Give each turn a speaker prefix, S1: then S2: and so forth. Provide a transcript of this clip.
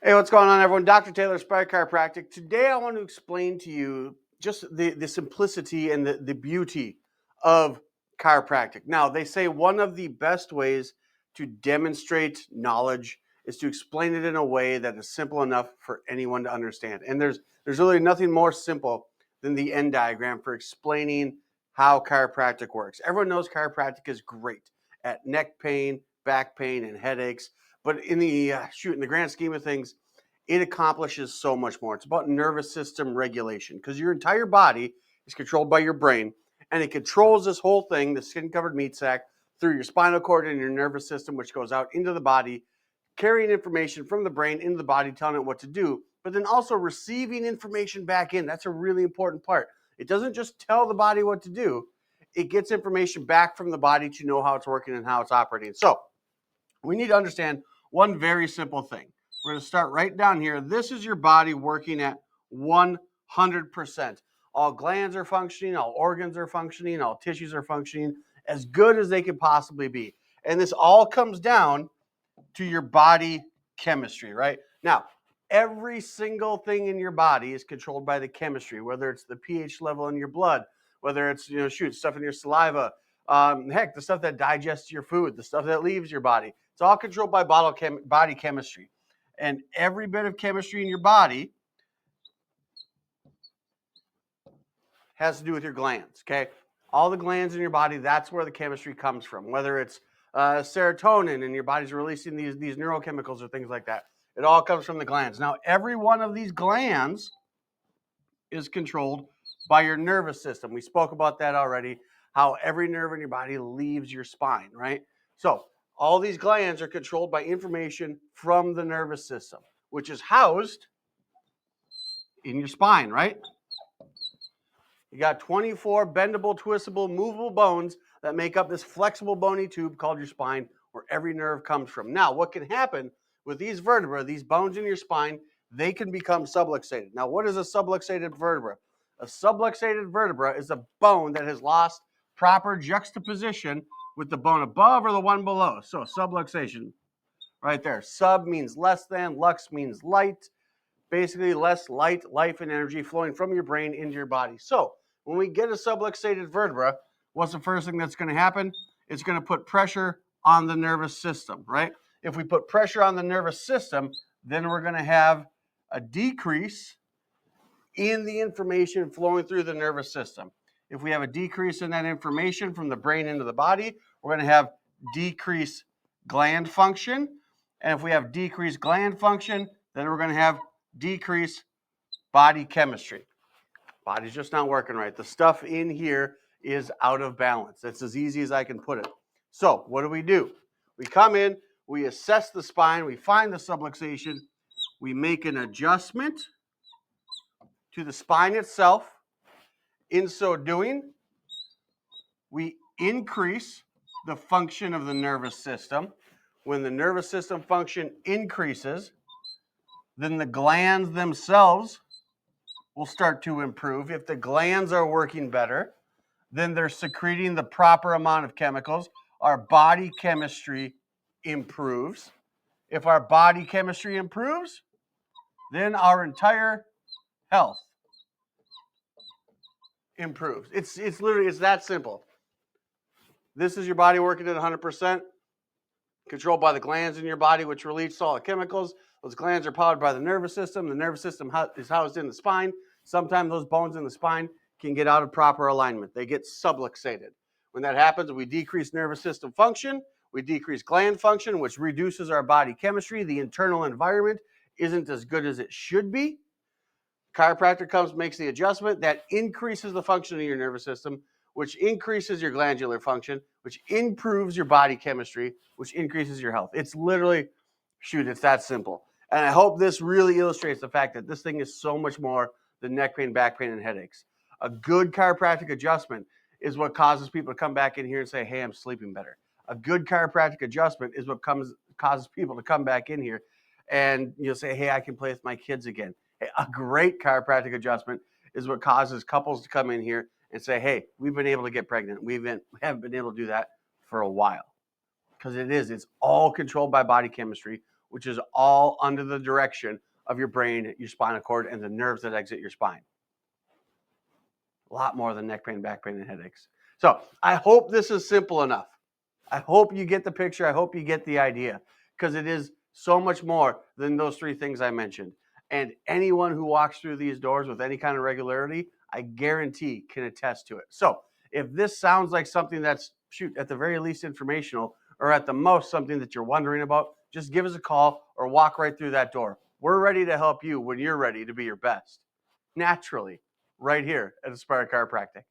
S1: Hey, what's going on, everyone? Dr. Taylor, Aspire Chiropractic. Today, I want to explain to you just the simplicity and the beauty of chiropractic. Now, they say one of the best ways to demonstrate knowledge is to explain it in a way that is simple enough for anyone to understand. And there's really nothing more simple than the Venn diagram for explaining how chiropractic works. Everyone knows chiropractic is great at neck pain, back pain, and headaches. But in the in the grand scheme of things, it accomplishes so much more. It's about nervous system regulation because your entire body is controlled by your brain, and it controls this whole thing, the skin-covered meat sack, through your spinal cord and your nervous system, which goes out into the body, carrying information from the brain into the body, telling it what to do, but then also receiving information back in. That's a really important part. It doesn't just tell the body what to do. It gets information back from the body to know how it's working and how it's operating. So we need to understand one very simple thing. We're going to start right down here. This is your body working at 100%. All glands are functioning, all organs are functioning, all tissues are functioning as good as they could possibly be. And this all comes down to your body chemistry, right? Now, every single thing in your body is controlled by the chemistry, whether it's the pH level in your blood, whether it's, stuff in your saliva, heck, the stuff that digests your food, the stuff that leaves your body. It's all controlled by body chemistry. And every bit of chemistry in your body has to do with your glands, okay? All the glands in your body, that's where the chemistry comes from, whether it's serotonin and your body's releasing these neurochemicals or things like that. It all comes from the glands. Now, every one of these glands is controlled by your nervous system. We spoke about that already, how every nerve in your body leaves your spine, right? So all these glands are controlled by information from the nervous system, which is housed in your spine, right? You got 24 bendable, twistable, movable bones that make up this flexible bony tube called your spine, where every nerve comes from. Now, what can happen with these vertebrae, these bones in your spine, they can become subluxated. Now, what is a subluxated vertebra? A subluxated vertebra is a bone that has lost proper juxtaposition with the bone above or the one below. So, subluxation right there. Sub means less than, lux means light. Basically, less light, life, and energy flowing from your brain into your body. So, when we get a subluxated vertebra, what's the first thing that's going to happen? It's going to put pressure on the nervous system, right? If we put pressure on the nervous system, then we're going to have a decrease in the information flowing through the nervous system. If we have a decrease in that information from the brain into the body, we're going to have decreased gland function. And if we have decreased gland function, then we're going to have decreased body chemistry. Body's just not working right. The stuff in here is out of balance. That's as easy as I can put it. So what do? We come in, we assess the spine, we find the subluxation, we make an adjustment to the spine itself. In so doing, we increase the function of the nervous system. When the nervous system function increases, then the glands themselves will start to improve. If the glands are working better, then they're secreting the proper amount of chemicals. Our body chemistry improves. If our body chemistry improves, then our entire health improves. It's that simple. This is your body working at 100%, controlled by the glands in your body, which release all the chemicals. Those glands are powered by the nervous system. The nervous system is housed in the spine. Sometimes those bones in the spine can get out of proper alignment. They get subluxated. When that happens, we decrease nervous system function. We decrease gland function, which reduces our body chemistry. The internal environment isn't as good as it should be. Chiropractor makes the adjustment that increases the function of your nervous system, which increases your glandular function, which improves your body chemistry, which increases your health. It's literally, it's that simple. And I hope this really illustrates the fact that this thing is so much more than neck pain, back pain, and headaches. A good chiropractic adjustment is what causes people to come back in here and say, hey, I'm sleeping better. A good chiropractic adjustment is what causes people to come back in here and say, hey, I can play with my kids again. A great chiropractic adjustment is what causes couples to come in here and say, hey, we've been able to get pregnant. We haven't been able to do that for a while. Because it's all controlled by body chemistry, which is all under the direction of your brain, your spinal cord, and the nerves that exit your spine. A lot more than neck pain, back pain, and headaches. So I hope this is simple enough. I hope you get the picture. I hope you get the idea, because it is so much more than those three things I mentioned. And anyone who walks through these doors with any kind of regularity, I guarantee can attest to it. So if this sounds like something that's, shoot, at the very least informational, or at the most something that you're wondering about, just give us a call or walk right through that door. We're ready to help you when you're ready to be your best, naturally, right here at Aspire Chiropractic.